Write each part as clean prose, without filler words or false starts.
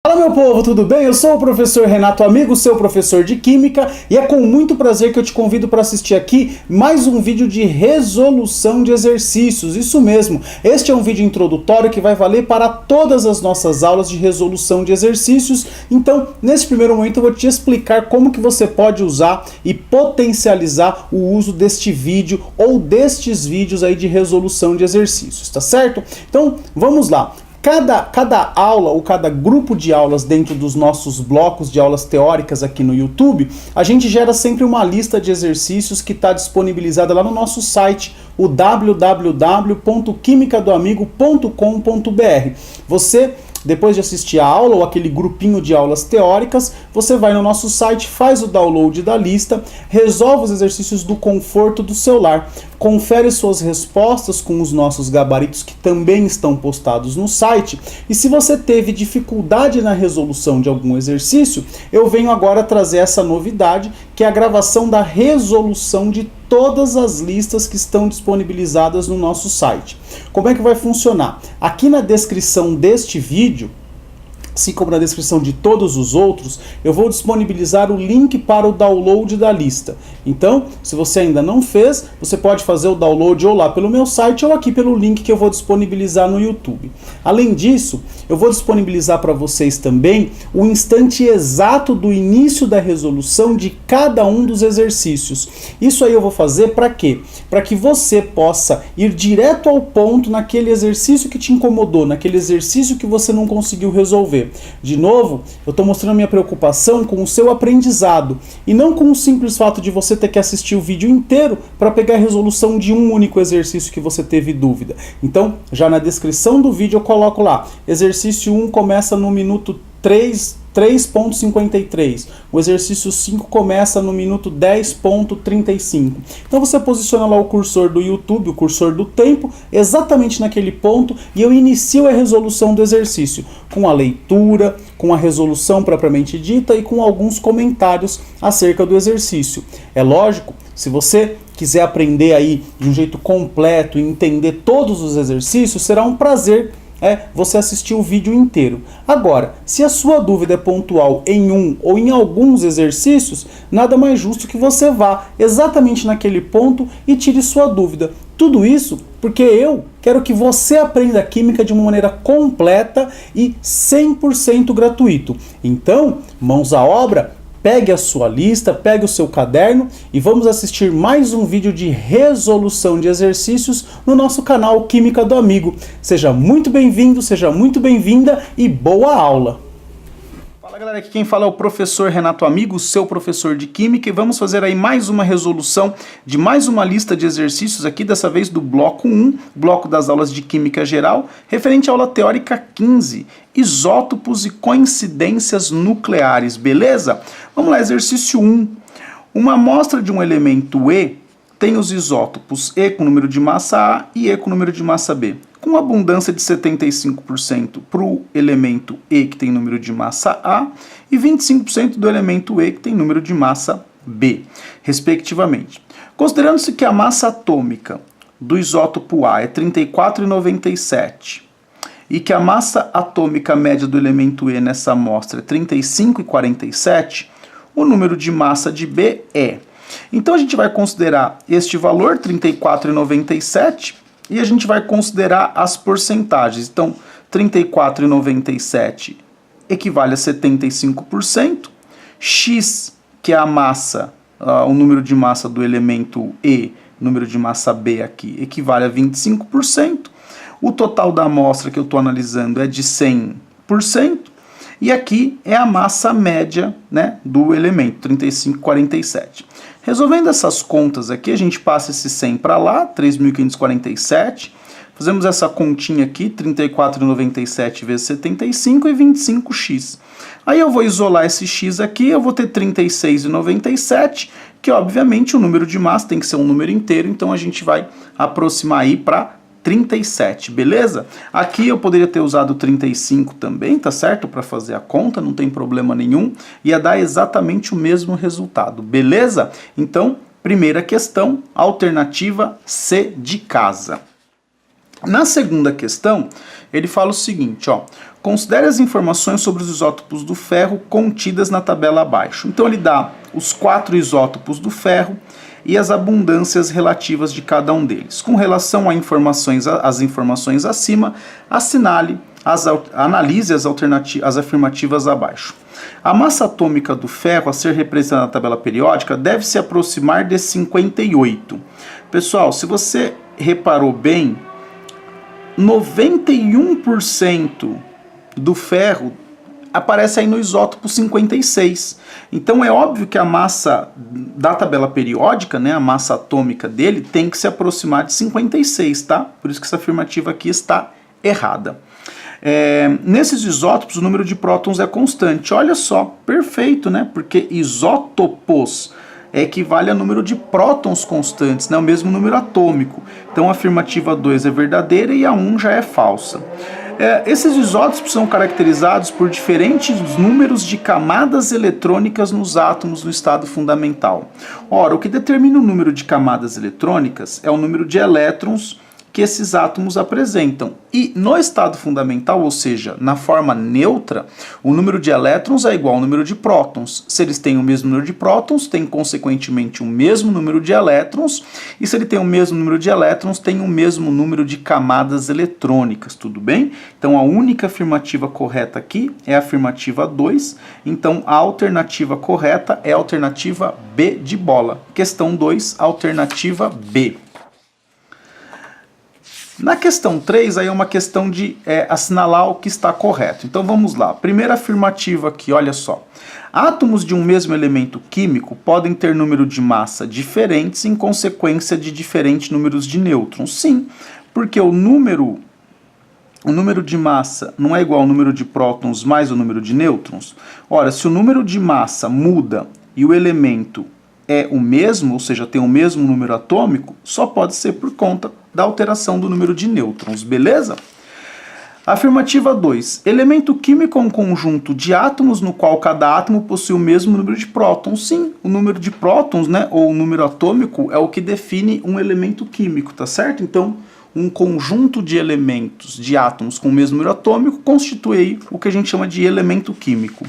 Fala meu povo, tudo bem? Eu sou o professor Renato Amigo, seu professor de Química, e é com muito prazer que eu te convido para assistir aqui mais um vídeo de resolução de exercícios. Isso mesmo, este é um vídeo introdutório que vai valer para todas as nossas aulas de resolução de exercícios. Então, nesse primeiro momento eu vou te explicar como que você pode usar e potencializar o uso deste vídeo ou destes vídeos aí de resolução de exercícios, tá certo? Então, vamos lá. Cada aula ou cada grupo de aulas dentro dos nossos blocos de aulas teóricas aqui no YouTube, a gente gera sempre uma lista de exercícios que está disponibilizada lá no nosso site, o www.quimicadoamigo.com.br. Você, depois de assistir a aula ou aquele grupinho de aulas teóricas, você vai no nosso site, faz o download da lista, resolve os exercícios do conforto do seu lar, confere suas respostas com os nossos gabaritos que também estão postados no site, e se você teve dificuldade na resolução de algum exercício, eu venho agora trazer essa novidade, que é a gravação da resolução de todas as listas que estão disponibilizadas no nosso site. Como é que vai funcionar? Aqui na descrição deste vídeo, assim como na descrição de todos os outros, eu vou disponibilizar o link para o download da lista. Então, se você ainda não fez, você pode fazer o download ou lá pelo meu site ou aqui pelo link que eu vou disponibilizar no YouTube. Além disso, eu vou disponibilizar para vocês também o instante exato do início da resolução de cada um dos exercícios. Isso aí eu vou fazer para quê? Para que você possa ir direto ao ponto naquele exercício que te incomodou, naquele exercício que você não conseguiu resolver. De novo, eu estou mostrando a minha preocupação com o seu aprendizado e não com o simples fato de você ter que assistir o vídeo inteiro para pegar a resolução de um único exercício que você teve dúvida. Então, já na descrição do vídeo eu coloco lá, exercício 1 começa no minuto 3.53. O exercício 5 começa no minuto 10.35. Então você posiciona lá o cursor do YouTube, o cursor do tempo, exatamente naquele ponto, e eu inicio a resolução do exercício, com a leitura, com a resolução propriamente dita e com alguns comentários acerca do exercício. É lógico, se você quiser aprender aí de um jeito completo e entender todos os exercícios, será um prazer você assistir o vídeo inteiro. Agora, se a sua dúvida é pontual em um ou em alguns exercícios, nada mais justo que você vá exatamente naquele ponto e tire sua dúvida. Tudo isso porque eu quero que você aprenda Química de uma maneira completa e 100% gratuito. Então, mãos à obra, pegue a sua lista, pegue o seu caderno e vamos assistir mais um vídeo de resolução de exercícios no nosso canal Química do Amigo. Seja muito bem-vindo, seja muito bem-vinda e boa aula! Fala galera, aqui quem fala é o professor Renato Amigo, seu professor de Química, e vamos fazer aí mais uma resolução de mais uma lista de exercícios aqui, dessa vez do bloco 1, bloco das aulas de Química Geral, referente à aula teórica 15, isótopos e coincidências nucleares, beleza? Vamos lá, exercício 1. Uma amostra de um elemento E tem os isótopos E com número de massa A e E com número de massa B, com abundância de 75% para o elemento E que tem número de massa A e 25% do elemento E que tem número de massa B, respectivamente. Considerando-se que a massa atômica do isótopo A é 34,97 e que a massa atômica média do elemento E nessa amostra é 35,47, o número de massa de B é. Então a gente vai considerar este valor, 34,97, e a gente vai considerar as porcentagens. Então, 34,97 equivale a 75%, X, que é a massa, o número de massa do elemento E, número de massa B aqui, equivale a 25%, o total da amostra que eu estou analisando é de 100%, e aqui é a massa média, né, do elemento, 35,47. Resolvendo essas contas aqui, a gente passa esse 100 para lá, 3.547. Fazemos essa continha aqui, 34,97 vezes 75 e 25x. Aí eu vou isolar esse x aqui, eu vou ter 36,97, que obviamente o número de massa tem que ser um número inteiro, então a gente vai aproximar aí para 37, beleza? Aqui eu poderia ter usado 35 também, tá certo? Para fazer a conta, não tem problema nenhum. Ia dar exatamente o mesmo resultado, beleza? Então, primeira questão, alternativa C de casa. Na segunda questão, ele fala o seguinte, ó. Considere as informações sobre os isótopos do ferro contidas na tabela abaixo. Então ele dá os 4 isótopos do ferro e as abundâncias relativas de cada um deles. Com relação às informações acima, analise as afirmativas abaixo. A massa atômica do ferro a ser representada na tabela periódica deve se aproximar de 58. Pessoal, se você reparou bem, 91% do ferro aparece aí no isótopo 56. Então é óbvio que a massa da tabela periódica, né, a massa atômica dele, tem que se aproximar de 56, tá? Por isso que essa afirmativa aqui está errada. Nesses isótopos o número de prótons é constante. Olha só, perfeito, né? Porque isótopos equivale a número de prótons constantes, né? O mesmo número atômico. Então a afirmativa 2 é verdadeira e a 1 já é falsa. Esses isótopos são caracterizados por diferentes números de camadas eletrônicas nos átomos do estado fundamental. Ora, o que determina o número de camadas eletrônicas é o número de elétrons que esses átomos apresentam. E no estado fundamental, ou seja, na forma neutra, o número de elétrons é igual ao número de prótons. Se eles têm o mesmo número de prótons, tem consequentemente o mesmo número de elétrons, e se ele tem o mesmo número de elétrons, tem o mesmo número de camadas eletrônicas, tudo bem? Então a única afirmativa correta aqui é a afirmativa 2, então a alternativa correta é a alternativa B de bola. Questão 2, alternativa B. Na questão 3, aí é uma questão de assinalar o que está correto. Então vamos lá. Primeira afirmativa aqui, olha só. Átomos de um mesmo elemento químico podem ter número de massa diferentes em consequência de diferentes números de nêutrons. Sim, porque o número de massa não é igual ao número de prótons mais o número de nêutrons. Ora, se o número de massa muda e o elemento é o mesmo, ou seja, tem o mesmo número atômico, só pode ser por conta da alteração do número de nêutrons, beleza? Afirmativa 2. Elemento químico é um conjunto de átomos no qual cada átomo possui o mesmo número de prótons. Sim, o número de prótons, né, ou o número atômico, é o que define um elemento químico, tá certo? Então, um conjunto de elementos, de átomos com o mesmo número atômico, constitui o que a gente chama de elemento químico.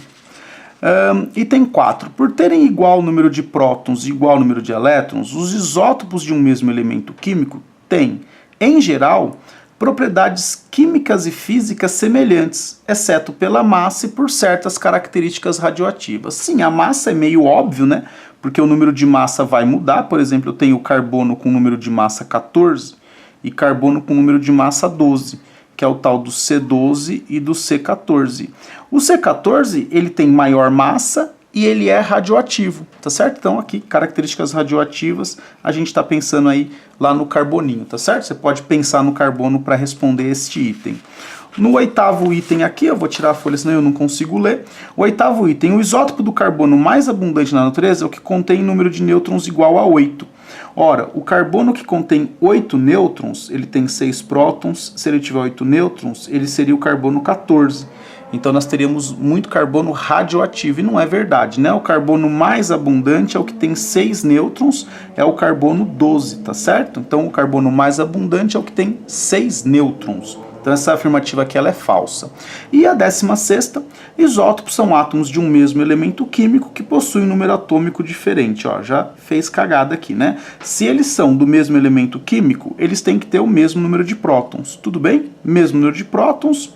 Item 4. Por terem igual número de prótons e igual número de elétrons, os isótopos de um mesmo elemento químico têm, em geral, propriedades químicas e físicas semelhantes, exceto pela massa e por certas características radioativas. Sim, a massa é meio óbvio, né? Porque o número de massa vai mudar. Por exemplo, eu tenho carbono com número de massa 14 e carbono com número de massa 12. Que é o tal do C12 e do C14. O C14, ele tem maior massa e ele é radioativo, tá certo? Então aqui, características radioativas, a gente está pensando aí lá no carboninho, tá certo? Você pode pensar no carbono para responder este item. No 8º item aqui, eu vou tirar a folha, senão eu não consigo ler. O 8º item, o isótopo do carbono mais abundante na natureza é o que contém número de nêutrons igual a 8. Ora, o carbono que contém 8 nêutrons, ele tem 6 prótons. Se ele tiver 8 nêutrons, ele seria o carbono 14. Então nós teríamos muito carbono radioativo, e não é verdade, né? O carbono mais abundante é o que tem 6 nêutrons, é o carbono 12, tá certo? Então o carbono mais abundante é o que tem 6 nêutrons. Então essa afirmativa aqui ela é falsa. E a 16ª, isótopos são átomos de um mesmo elemento químico que possuem um número atômico diferente. Ó, já fez cagada aqui, né? Se eles são do mesmo elemento químico, eles têm que ter o mesmo número de prótons. Tudo bem? Mesmo número de prótons,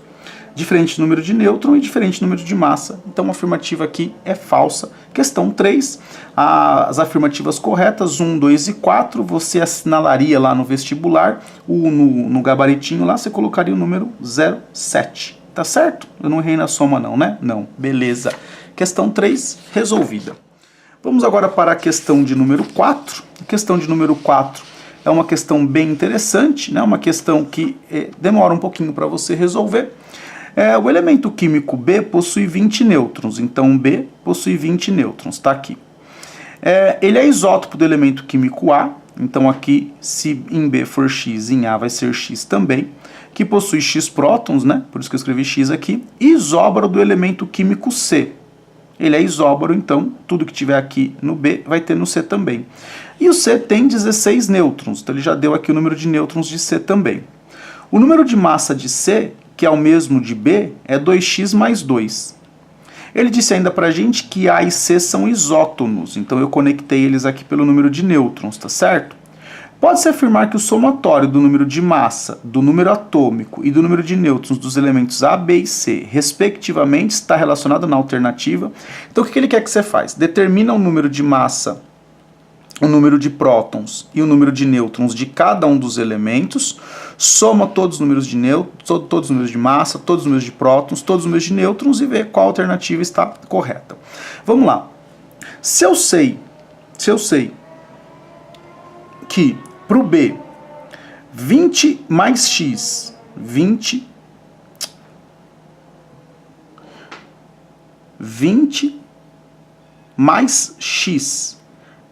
diferente número de nêutron e diferente número de massa. Então a afirmativa aqui é falsa. Questão 3, as afirmativas corretas 1, 2 e 4, você assinalaria lá no vestibular, no gabaritinho lá, você colocaria o número 07. Tá certo? Eu não errei na soma não, né? Não. Beleza. Questão 3, resolvida. Vamos agora para a questão de número 4. A questão de número 4 é uma questão bem interessante, né? Uma questão que demora um pouquinho para você resolver. O elemento químico B possui 20 nêutrons, então B possui 20 nêutrons, tá aqui. Ele é isótopo do elemento químico A, então aqui se em B for X, em A vai ser X também, que possui X prótons, né? Por isso que eu escrevi X aqui, e isóbaro do elemento químico C. Ele é isóbaro, então tudo que tiver aqui no B vai ter no C também. E o C tem 16 nêutrons, então ele já deu aqui o número de nêutrons de C também. O número de massa de C que é o mesmo de B, é 2x mais 2. Ele disse ainda pra gente que A e C são isótonos, então eu conectei eles aqui pelo número de nêutrons, tá certo? Pode-se afirmar que o somatório do número de massa, do número atômico e do número de nêutrons dos elementos A, B e C, respectivamente, está relacionado na alternativa. Então o que ele quer que você faça? Determina o número de massa, o número de prótons e o número de nêutrons de cada um dos elementos, soma todos os números de todos os números de massa, todos os números de prótons, todos os números de nêutrons e vê qual alternativa está correta. Vamos lá. Se eu sei que para o B, 20 mais x, 20 mais x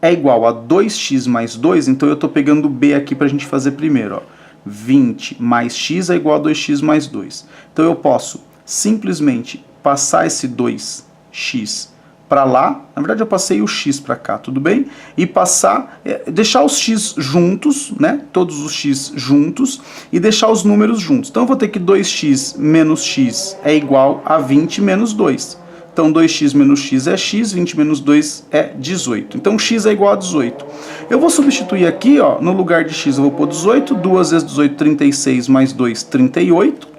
é igual a 2x mais 2, então eu estou pegando o B aqui para a gente fazer primeiro. Ó. 20 mais x é igual a 2x mais 2. Então eu posso simplesmente passar esse 2x para lá, na verdade eu passei o x para cá, tudo bem? E deixar os x juntos, né? Todos os x juntos e deixar os números juntos. Então eu vou ter que 2x menos x é igual a 20 menos 2. Então 2x menos x é x, 20 menos 2 é 18. Então x é igual a 18. Eu vou substituir aqui, ó, no lugar de x eu vou pôr 18, 2 vezes 18, 36, mais 2, 38.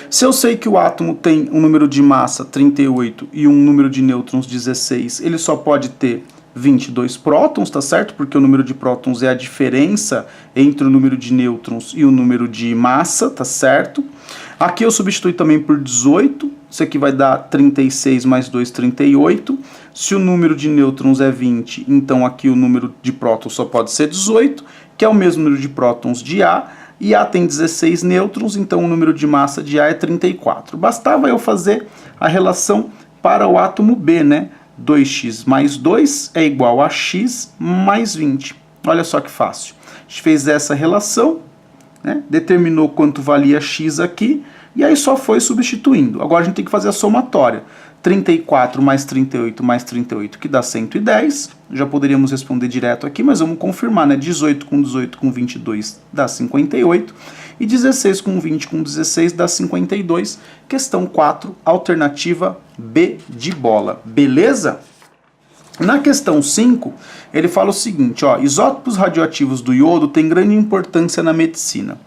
Se eu sei que o átomo tem um número de massa, 38, e um número de nêutrons, 16, ele só pode ter 22 prótons, tá certo? Porque o número de prótons é a diferença entre o número de nêutrons e o número de massa, tá certo? Aqui eu substituo também por 18, isso aqui vai dar 36 mais 2, 38. Se o número de nêutrons é 20, então aqui o número de prótons só pode ser 18, que é o mesmo número de prótons de A, e A tem 16 nêutrons, então o número de massa de A é 34. Bastava eu fazer a relação para o átomo B, né? 2x mais 2 é igual a x mais 20. Olha só que fácil. A gente fez essa relação, né? Determinou quanto valia x aqui, e aí só foi substituindo. Agora a gente tem que fazer a somatória. 34 mais 38 mais 38, que dá 110. Já poderíamos responder direto aqui, mas vamos confirmar, né? 18 com 22 dá 58. E 16 com 20 com 16 dá 52. Questão 4, alternativa B de bola. Beleza? Na questão 5, ele fala o seguinte, ó, isótopos radioativos do iodo têm grande importância na medicina.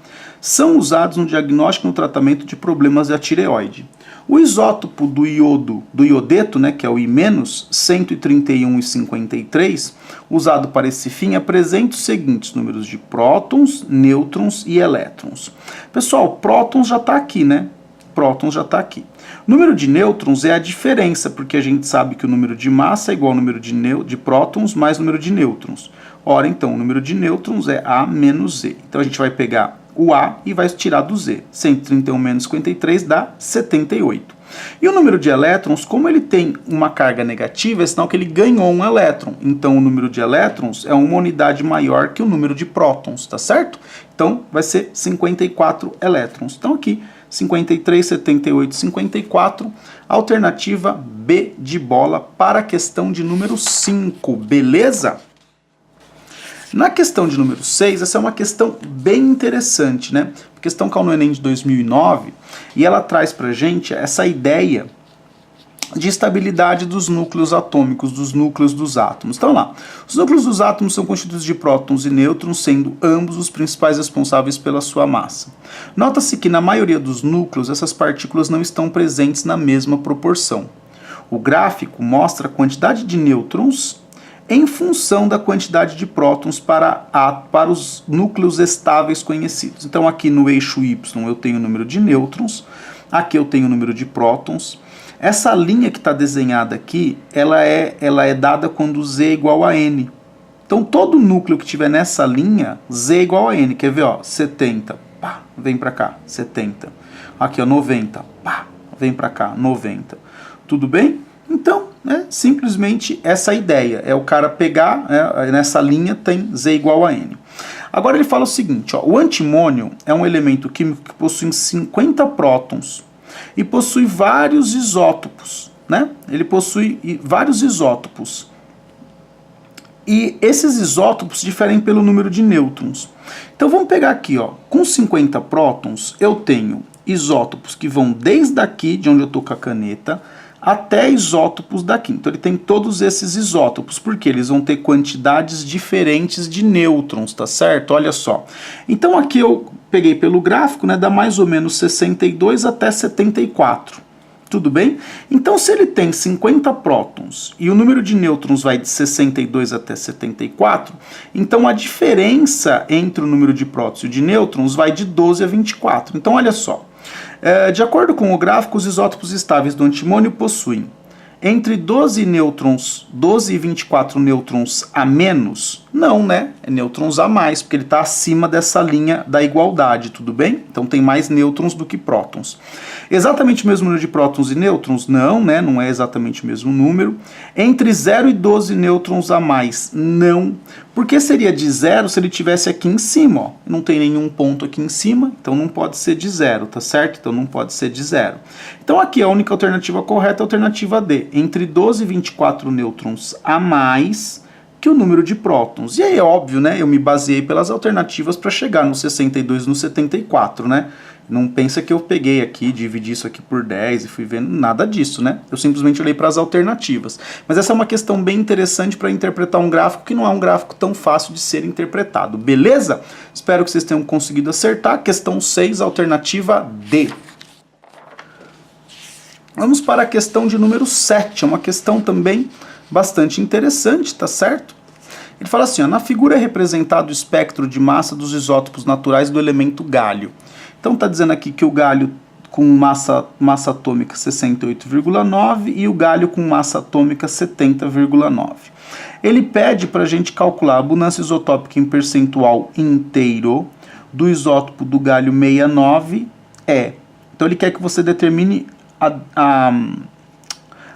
São usados no diagnóstico e no tratamento de problemas da tireoide. O isótopo do iodeto, né, que é o I-, 131,53, usado para esse fim, apresenta os seguintes números de prótons, nêutrons e elétrons. Pessoal, prótons já está aqui, né? Prótons já está aqui. Número de nêutrons é a diferença, porque a gente sabe que o número de massa é igual ao número de prótons mais número de nêutrons. Ora, então, o número de nêutrons é A menos Z. Então, a gente vai pegar o A e vai tirar do Z. 131 menos 53 dá 78. E o número de elétrons, como ele tem uma carga negativa, é sinal que ele ganhou um elétron. Então, o número de elétrons é uma unidade maior que o número de prótons, tá certo? Então, vai ser 54 elétrons. Então, aqui, 53, 78, 54. Alternativa B de bola para a questão de número 5, beleza? Na questão de número 6, essa é uma questão bem interessante, né? A questão caiu no Enem de 2009 e ela traz pra gente essa ideia de estabilidade dos núcleos atômicos, dos núcleos dos átomos. Então lá, os núcleos dos átomos são constituídos de prótons e nêutrons, sendo ambos os principais responsáveis pela sua massa. Nota-se que na maioria dos núcleos essas partículas não estão presentes na mesma proporção. O gráfico mostra a quantidade de nêutrons em função da quantidade de prótons para os núcleos estáveis conhecidos. Então aqui no eixo Y eu tenho o número de nêutrons, aqui eu tenho o número de prótons. Essa linha que está desenhada aqui, ela é dada quando Z é igual a N. Então todo núcleo que tiver nessa linha, Z é igual a N. Quer ver? Ó, 70, pá, vem para cá, 70. Aqui, ó, 90, pá, vem para cá, 90. Tudo bem? Então, simplesmente essa ideia, é o cara pegar, nessa linha tem Z igual a N. Agora ele fala o seguinte, ó, o antimônio é um elemento químico que possui 50 prótons e possui vários isótopos, né? Ele possui vários isótopos. E esses isótopos diferem pelo número de nêutrons. Então vamos pegar aqui, ó, com 50 prótons eu tenho isótopos que vão desde aqui, de onde eu estou com a caneta, até isótopos daqui. Então ele tem todos esses isótopos, porque eles vão ter quantidades diferentes de nêutrons, tá certo? Olha só. Então aqui eu peguei pelo gráfico, né, dá mais ou menos 62 até 74. Tudo bem? Então, se ele tem 50 prótons e o número de nêutrons vai de 62 até 74, então a diferença entre o número de prótons e o de nêutrons vai de 12 a 24. Então, olha só. De acordo com o gráfico, os isótopos estáveis do antimônio possuem entre 12 e 24 nêutrons a menos? Não, né? É nêutrons a mais, porque ele está acima dessa linha da igualdade, tudo bem? Então tem mais nêutrons do que prótons. Exatamente o mesmo número de prótons e nêutrons? Não, né? Não é exatamente o mesmo número. Entre 0 e 12 nêutrons a mais? Não. Porque seria de 0 se ele tivesse aqui em cima, ó. Não tem nenhum ponto aqui em cima, então não pode ser de 0, tá certo? Então não pode ser de 0. Então aqui a única alternativa correta é a alternativa D. Entre 12 e 24 nêutrons a mais que o número de prótons. E aí é óbvio, né? Eu me baseei pelas alternativas para chegar no 62 e no 74, né? Não pensa que eu peguei aqui, dividi isso aqui por 10 e fui vendo nada disso, né? Eu simplesmente olhei para as alternativas. Mas essa é uma questão bem interessante para interpretar um gráfico que não é um gráfico tão fácil de ser interpretado. Beleza? Espero que vocês tenham conseguido acertar. Questão 6, alternativa D. Vamos para a questão de número 7. É uma questão também bastante interessante, tá certo? Ele fala assim, ó, na figura é representado o espectro de massa dos isótopos naturais do elemento gálio. Então está dizendo aqui que o gálio com massa atômica 68,9 e o gálio com massa atômica 70,9. Ele pede para a gente calcular a abundância isotópica em percentual inteiro do isótopo do gálio 69 Então ele quer que você determine a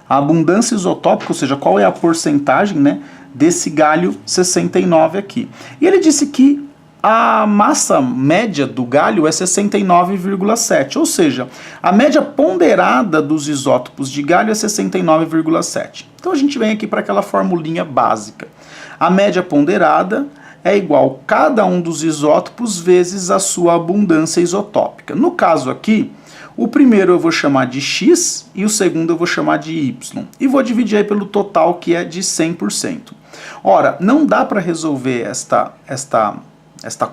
abundância isotópica, ou seja, qual é a porcentagem, né, desse gálio 69 aqui. E ele disse que a massa média do gálio é 69,7, ou seja, a média ponderada dos isótopos de gálio é 69,7. Então a gente vem aqui para aquela formulinha básica. A média ponderada é igual a cada um dos isótopos vezes a sua abundância isotópica. No caso aqui, o primeiro eu vou chamar de X e o segundo eu vou chamar de Y. E vou dividir aí pelo total, que é de 100%. Ora, não dá para resolver esta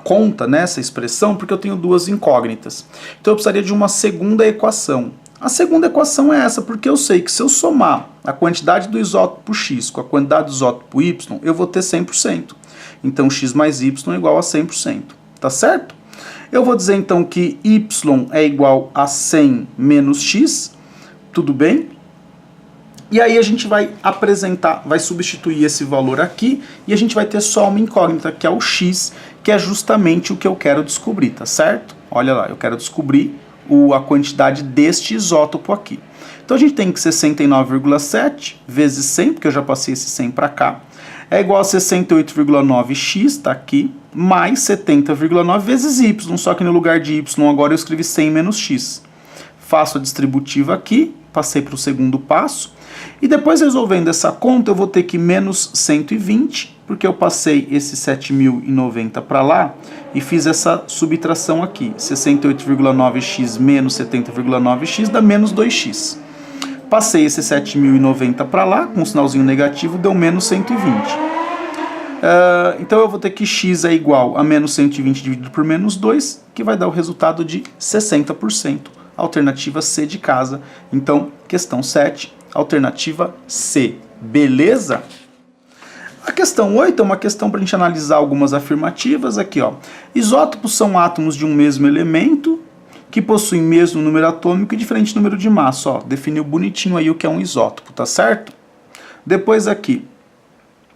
conta, né, essa expressão, porque eu tenho duas incógnitas. Então eu precisaria de uma segunda equação. A segunda equação é essa, porque eu sei que se eu somar a quantidade do isótopo X com a quantidade do isótopo Y, eu vou ter 100%. Então X mais Y é igual a 100%. Tá certo? Eu vou dizer então que Y é igual a 100 menos X. Tudo bem? E aí a gente vai vai substituir esse valor aqui e a gente vai ter só uma incógnita, que é o X, que é justamente o que eu quero descobrir, tá certo? Olha lá, eu quero descobrir a quantidade deste isótopo aqui. Então a gente tem que 69,7 vezes 100, porque eu já passei esse 100 para cá, é igual a 68,9x, tá aqui, mais 70,9 vezes y, só que no lugar de y agora eu escrevi 100 menos x. Faço a distributiva aqui, passei para o segundo passo, e depois resolvendo essa conta eu vou ter que menos 120, porque eu passei esse 7.090 para lá e fiz essa subtração aqui. 68,9x menos 70,9x dá menos 2x. Passei esse 7.090 para lá, com um sinalzinho negativo, deu menos 120. Então eu vou ter que x é igual a menos 120 dividido por menos 2, que vai dar o resultado de 60%. Alternativa C de casa. Então, questão 7, alternativa C. Beleza? A questão 8 é uma questão para a gente analisar algumas afirmativas aqui, ó. Isótopos são átomos de um mesmo elemento que possuem mesmo número atômico e diferente número de massa, ó. Definiu bonitinho aí o que é um isótopo, tá certo? Depois aqui,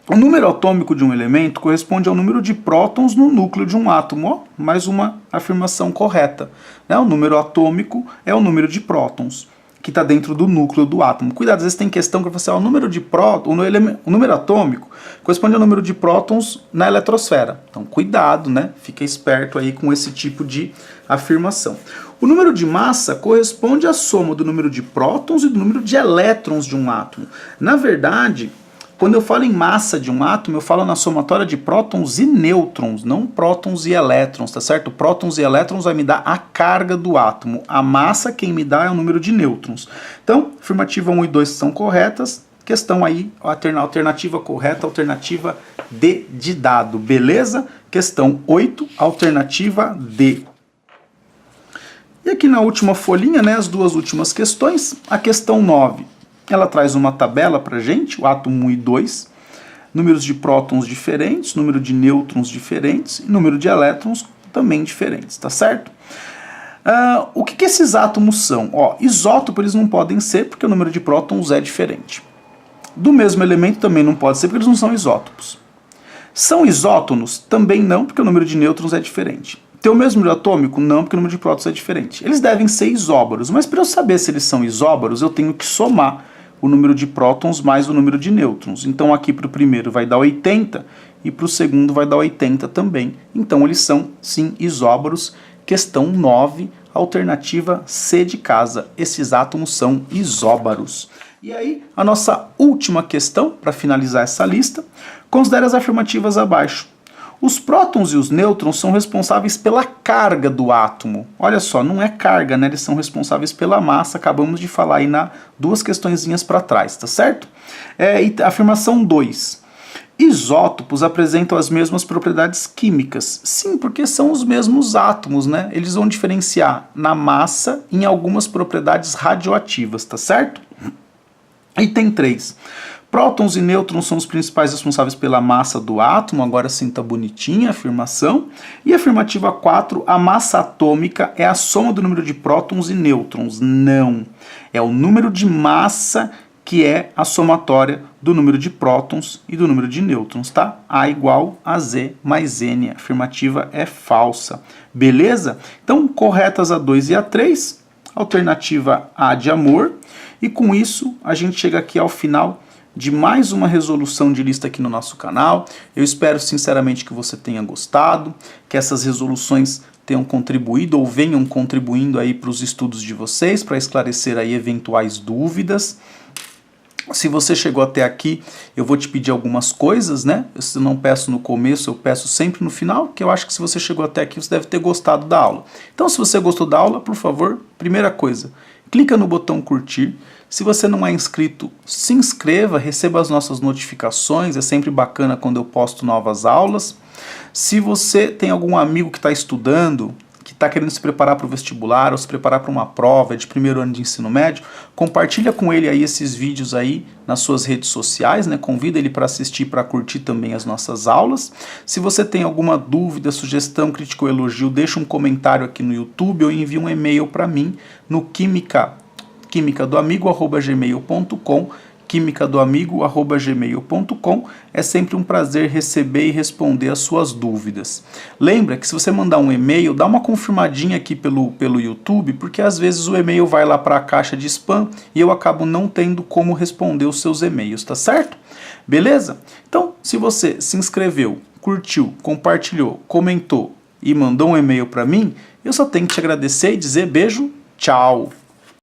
o número atômico de um elemento corresponde ao número de prótons no núcleo de um átomo, ó. Mais uma afirmação correta, né? O número atômico é o número de prótons que está dentro do núcleo do átomo. Cuidado, às vezes tem questão que você, ó, o número de prótons, o número atômico corresponde ao número de prótons na eletrosfera. Então, cuidado, né? Fica esperto aí com esse tipo de afirmação. O número de massa corresponde à soma do número de prótons e do número de elétrons de um átomo. Na verdade, Quando eu falo em massa de um átomo, eu falo na somatória de prótons e nêutrons, não prótons e elétrons, tá certo? Prótons e elétrons vai me dar a carga do átomo. A massa, quem me dá é o número de nêutrons. Então, afirmativa 1 e 2 são corretas. Questão aí, alternativa correta, alternativa D de dado, beleza? Questão 8, alternativa D. E aqui na última folhinha, né, as duas últimas questões, a questão 9, ela traz uma tabela pra gente, o átomo 1 e 2, números de prótons diferentes, número de nêutrons diferentes e número de elétrons também diferentes, tá certo? O que esses átomos são? Ó, isótopo eles não podem ser porque o número de prótons é diferente. Do mesmo elemento também não pode ser porque eles não são isótopos. São isótonos? Também não, porque o número de nêutrons é diferente. Tem o mesmo número atômico? Não, porque o número de prótons é diferente. Eles devem ser isóbaros, mas para eu saber se eles são isóbaros, eu tenho que somar o número de prótons mais o número de nêutrons. Então aqui para o primeiro vai dar 80 e para o segundo vai dar 80 também. Então eles são, sim, isóbaros. Questão 9, alternativa C de casa. Esses átomos são isóbaros. E aí, a nossa última questão, para finalizar essa lista, considere as afirmativas abaixo. Os prótons e os nêutrons são responsáveis pela carga do átomo. Olha só, não é carga, né? Eles são responsáveis pela massa, acabamos de falar aí na duas questõezinhas para trás, tá certo? E afirmação 2. Isótopos apresentam as mesmas propriedades químicas. Sim, porque são os mesmos átomos, né? Eles vão diferenciar na massa e em algumas propriedades radioativas, tá certo? Item 3. Prótons e nêutrons são os principais responsáveis pela massa do átomo, agora sim tá bonitinha a afirmação. E afirmativa 4, a massa atômica é a soma do número de prótons e nêutrons. Não, é o número de massa que é a somatória do número de prótons e do número de nêutrons, tá? A igual a Z mais N, a afirmativa é falsa. Beleza? Então, corretas a 2 e a 3, alternativa A de amor. E com isso, a gente chega aqui ao final de mais uma resolução de lista aqui no nosso canal. Eu espero sinceramente que você tenha gostado, que essas resoluções tenham contribuído ou venham contribuindo aí para os estudos de vocês, para esclarecer aí eventuais dúvidas. Se você chegou até aqui, eu vou te pedir algumas coisas, né? Eu não peço no começo, eu peço sempre no final, que eu acho que se você chegou até aqui, você deve ter gostado da aula. Então, se você gostou da aula, por favor, primeira coisa, clica no botão curtir. Se você não é inscrito, se inscreva, receba as nossas notificações, é sempre bacana quando eu posto novas aulas. Se você tem algum amigo que está estudando, que está querendo se preparar para o vestibular ou se preparar para uma prova de primeiro ano de ensino médio, compartilha com ele aí esses vídeos aí nas suas redes sociais, né? Convida ele para assistir, para curtir também as nossas aulas. Se você tem alguma dúvida, sugestão, crítica ou elogio, deixa um comentário aqui no YouTube ou envia um e-mail para mim no quimicadoamigo@gmail.com, quimicadoamigo@gmail.com. É sempre um prazer receber e responder as suas dúvidas. Lembra que se você mandar um e-mail, dá uma confirmadinha aqui pelo YouTube, porque às vezes o e-mail vai lá para a caixa de spam e eu acabo não tendo como responder os seus e-mails, tá certo? Beleza? Então, se você se inscreveu, curtiu, compartilhou, comentou e mandou um e-mail para mim, eu só tenho que te agradecer e dizer beijo, tchau!